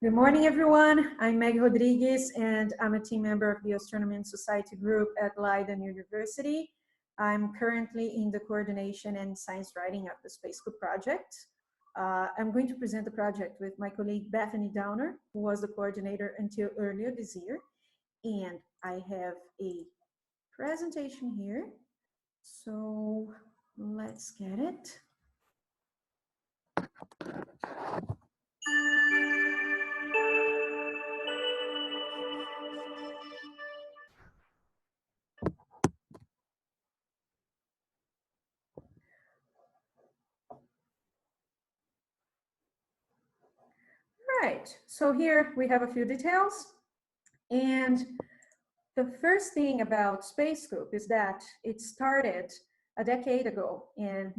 Good morning, everyone. I'm Meghie Rodrigues, and I'm a team member of the Astronomy and Society group at Leiden University. I'm currently in the coordination and science writing of the Space Scoop project. I'm going to present the project with my colleague Bethany Downer, who was the coordinator until earlier this year. And I have a presentation here. So let's get it. Right, so here we have a few details. And the first thing about Space Scoop is that it started a decade ago in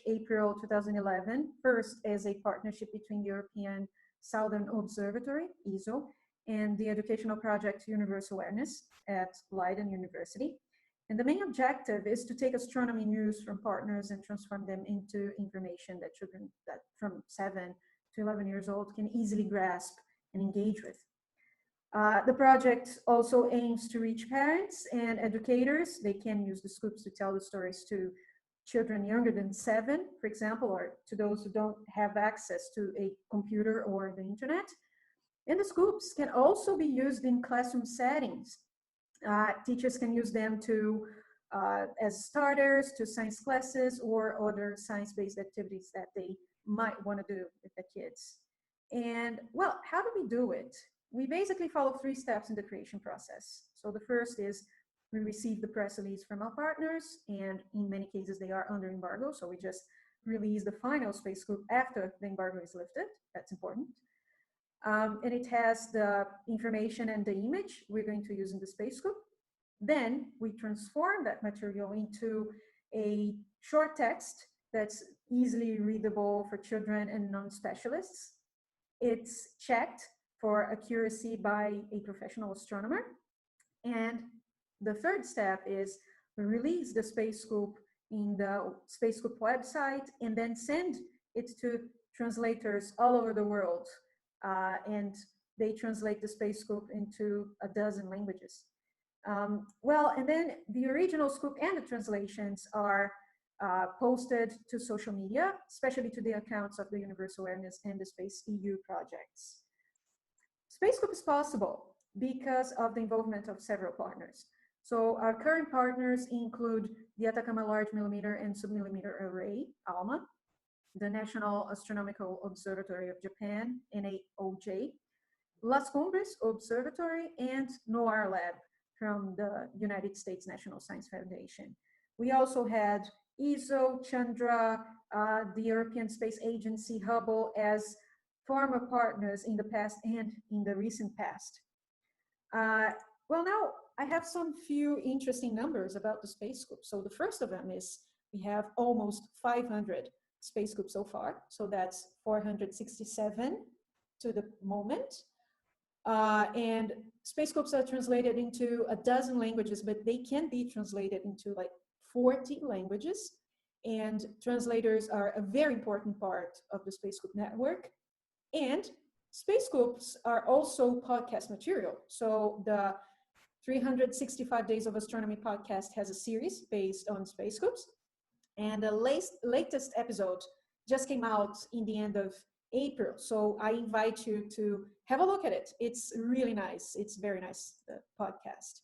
April 2011, first as a partnership between the European Southern Observatory, ESO, and the educational project Universal Awareness at Leiden University. And the main objective is to take astronomy news from partners and transform them into information that children that from 7 to 11 years old can easily grasp and engage with. The project also aims to reach parents and educators. They can use the scoops to tell the stories to children younger than 7, for example, or to those who don't have access to a computer or the internet. And the scoops can also be used in classroom settings. Teachers can use them as starters to science classes or other science-based activities that they might want to do with the kids. And well, how do we do it? We basically follow 3 steps in the creation process. So the first is we receive the press release from our partners, and in many cases they are under embargo, so we just release the final Space Scoop after the embargo is lifted. That's important. And it has the information and the image we're going to use in the Space Scoop. Then we transform that material into a short text that's easily readable for children and non-specialists. It's checked for accuracy by a professional astronomer. And the third step is we release the Space Scoop in the Space Scoop website and then send it to translators all over the world. And they translate the Space Scoop into a dozen languages. And then the original scoop and the translations are posted to social media, especially to the accounts of the Universal Awareness and the Space EU projects. Space Scoop is possible because of the involvement of several partners. So our current partners include the Atacama Large Millimeter and Submillimeter Array, ALMA, the National Astronomical Observatory of Japan, NAOJ, Las Cumbres Observatory, and NOAR Lab from the United States National Science Foundation. We also had ESO, Chandra, the European Space Agency, Hubble as former partners in the past and in the recent past. Now I have some few interesting numbers about the Space Scoop. So the first of them is we have almost 500 Space Scoops so far. So that's 467 to the moment. And Space Scoops are translated into a dozen languages, but they can be translated into like 40 languages. And translators are a very important part of the Space Scoop network. And Space Scoops are also podcast material. So the 365 Days of Astronomy podcast has a series based on Space Scoops. And the latest episode just came out in the end of April. So I invite you to have a look at it. It's really nice. It's very nice, the podcast.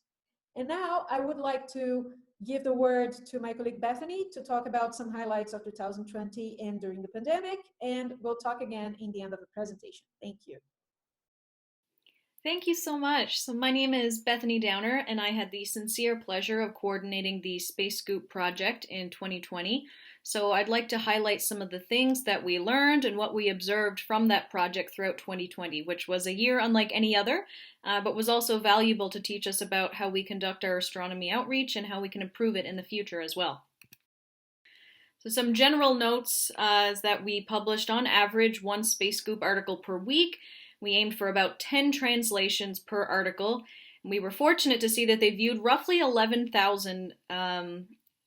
And now I would like to give the word to my colleague Bethany to talk about some highlights of 2020 and during the pandemic. And we'll talk again in the end of the presentation. Thank you. Thank you so much. So my name is Bethany Downer, and I had the sincere pleasure of coordinating the Space Scoop project in 2020. So I'd like to highlight some of the things that we learned and what we observed from that project throughout 2020, which was a year unlike any other, but was also valuable to teach us about how we conduct our astronomy outreach and how we can improve it in the future as well. So some general notes is that we published on average 1 Space Scoop article per week. We aimed for about 10 translations per article. We were fortunate to see that they viewed roughly 11,000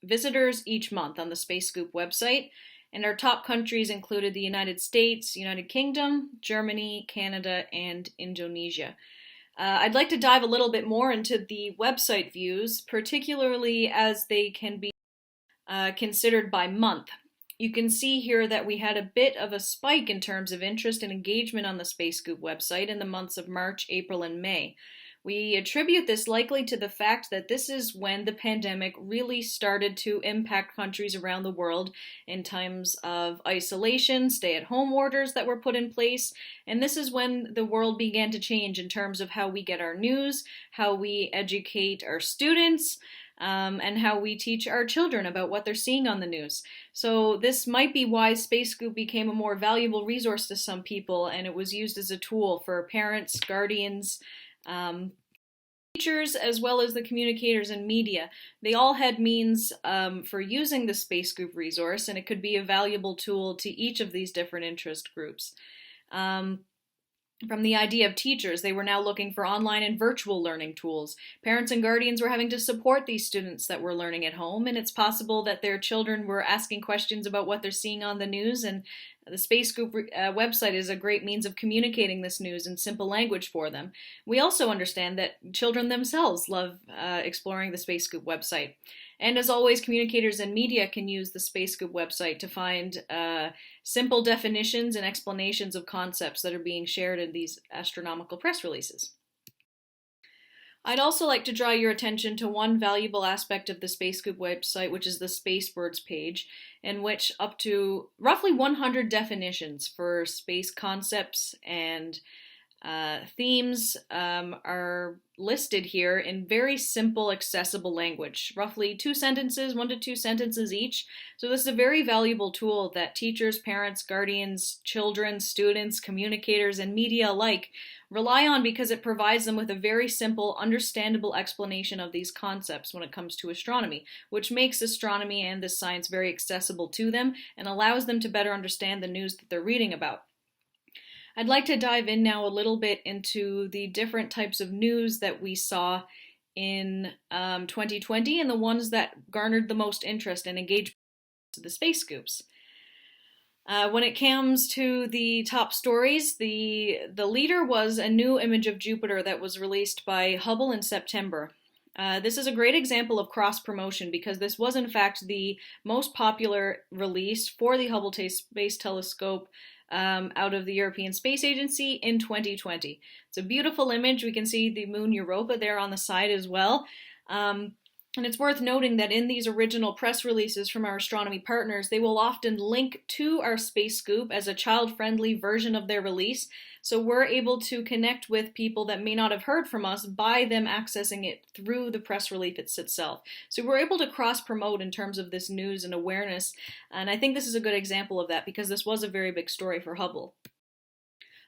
visitors each month on the Space Scoop website. And our top countries included the United States, United Kingdom, Germany, Canada, and Indonesia. I'd like to dive a little bit more into the website views, particularly as they can be considered by month. You can see here that we had a bit of a spike in terms of interest and engagement on the Space Scoop website in the months of March, April, and May. We attribute this likely to the fact that this is when the pandemic really started to impact countries around the world in times of isolation, stay-at-home orders that were put in place, and this is when the world began to change in terms of how we get our news, how we educate our students, and how we teach our children about what they're seeing on the news. So this might be why Space Scoop became a more valuable resource to some people, and it was used as a tool for parents, guardians, teachers, as well as the communicators and media. They all had means for using the Space Scoop resource, and it could be a valuable tool to each of these different interest groups. From the idea of teachers, they were now looking for online and virtual learning tools. Parents and guardians were having to support these students that were learning at home, and it's possible that their children were asking questions about what they're seeing on the news, and the Space Scoop website is a great means of communicating this news in simple language for them. We also understand that children themselves love exploring the Space Scoop website. And as always, communicators and media can use the Space Scoop website to find simple definitions and explanations of concepts that are being shared in these astronomical press releases. I'd also like to draw your attention to one valuable aspect of the Space Scoop website, which is the Spacebirds page, in which up to roughly 100 definitions for space concepts and themes are listed here in very simple, accessible language, roughly 2 sentences, 1 to 2 sentences each. So this is a very valuable tool that teachers, parents, guardians, children, students, communicators, and media alike rely on because it provides them with a very simple, understandable explanation of these concepts when it comes to astronomy, which makes astronomy and this science very accessible to them and allows them to better understand the news that they're reading about. I'd like to dive in now a little bit into the different types of news that we saw in 2020 and the ones that garnered the most interest and engagement to the Space Scoops. When it comes to the top stories, the leader was a new image of Jupiter that was released by Hubble in September. This is a great example of cross-promotion because this was in fact the most popular release for the Hubble Space Telescope out of the European Space Agency in 2020. It's a beautiful image. We can see the moon Europa there on the side as well. And it's worth noting that in these original press releases from our astronomy partners, they will often link to our Space Scoop as a child-friendly version of their release. So we're able to connect with people that may not have heard from us by them accessing it through the press release itself. So we're able to cross-promote in terms of this news and awareness. And I think this is a good example of that because this was a very big story for Hubble.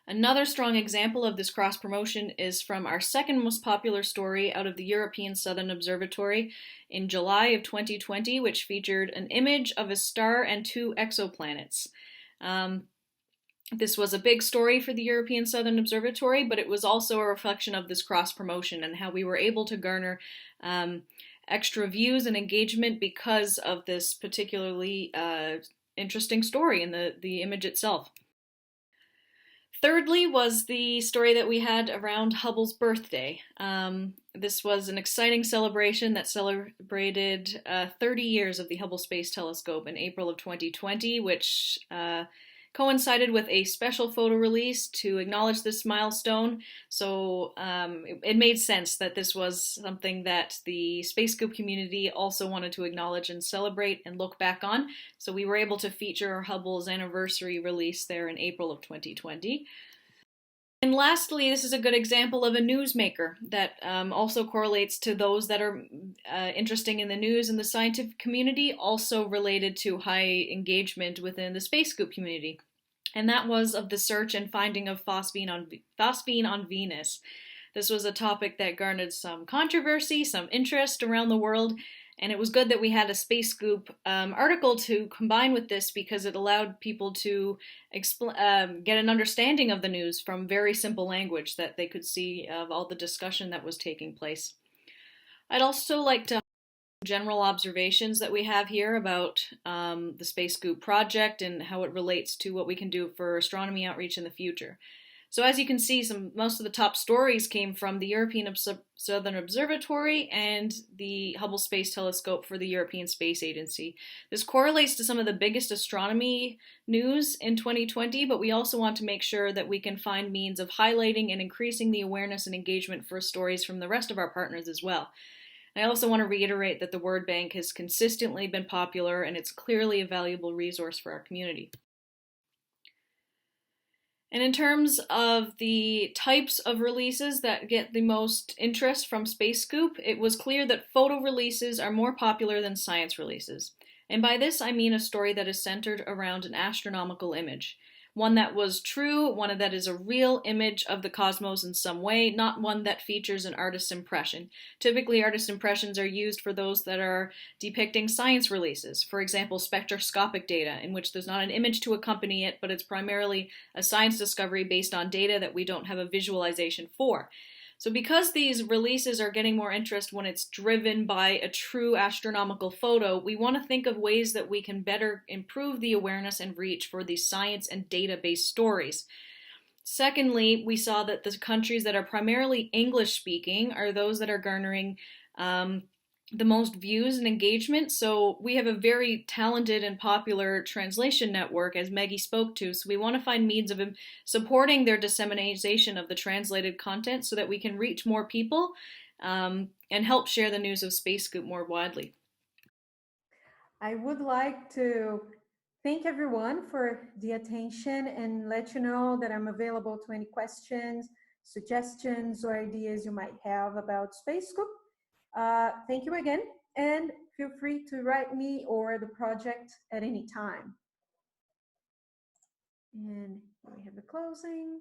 Another strong example of this cross-promotion is from our second most popular story out of the European Southern Observatory in July of 2020, which featured an image of a star and 2 exoplanets. This was a big story for the European Southern Observatory, but it was also a reflection of this cross-promotion and how we were able to garner extra views and engagement because of this particularly interesting story in the image itself. Thirdly was the story that we had around Hubble's birthday. This was an exciting celebration that celebrated 30 years of the Hubble Space Telescope in April of 2020, which coincided with a special photo release to acknowledge this milestone. So it made sense that this was something that the Space Scoop community also wanted to acknowledge and celebrate and look back on. So we were able to feature Hubble's anniversary release there in April of 2020. And lastly, this is a good example of a newsmaker that also correlates to those that are interesting in the news and the scientific community, also related to high engagement within the Space Scoop community. And that was of the search and finding of phosphine on Venus. This was a topic that garnered some controversy, some interest around the world, and it was good that we had a Space Scoop article to combine with this because it allowed people to get an understanding of the news from very simple language that they could see of all the discussion that was taking place. I'd also like to general observations that we have here about the Space Scoop project and how it relates to what we can do for astronomy outreach in the future. So as you can see, most of the top stories came from the European Southern Observatory and the Hubble Space Telescope for the European Space Agency. This correlates to some of the biggest astronomy news in 2020, but we also want to make sure that we can find means of highlighting and increasing the awareness and engagement for stories from the rest of our partners as well. I also want to reiterate that the word bank has consistently been popular and it's clearly a valuable resource for our community. And in terms of the types of releases that get the most interest from Space Scoop, it was clear that photo releases are more popular than science releases. And by this I mean a story that is centered around an astronomical image. One that was true, one that is a real image of the cosmos in some way, not one that features an artist's impression. Typically, artist impressions are used for those that are depicting science releases. For example, spectroscopic data, in which there's not an image to accompany it, but it's primarily a science discovery based on data that we don't have a visualization for. So because these releases are getting more interest when it's driven by a true astronomical photo, we want to think of ways that we can better improve the awareness and reach for these science and data-based stories. Secondly, we saw that the countries that are primarily English-speaking are those that are garnering the most views and engagement. So we have a very talented and popular translation network, as Meghie spoke to. So we want to find means of supporting their dissemination of the translated content so that we can reach more people and help share the news of Space Scoop more widely. I would like to thank everyone for the attention and let you know that I'm available to any questions, suggestions, or ideas you might have about Space Scoop. Thank you again, and feel free to write me or the project at any time. And we have the closing.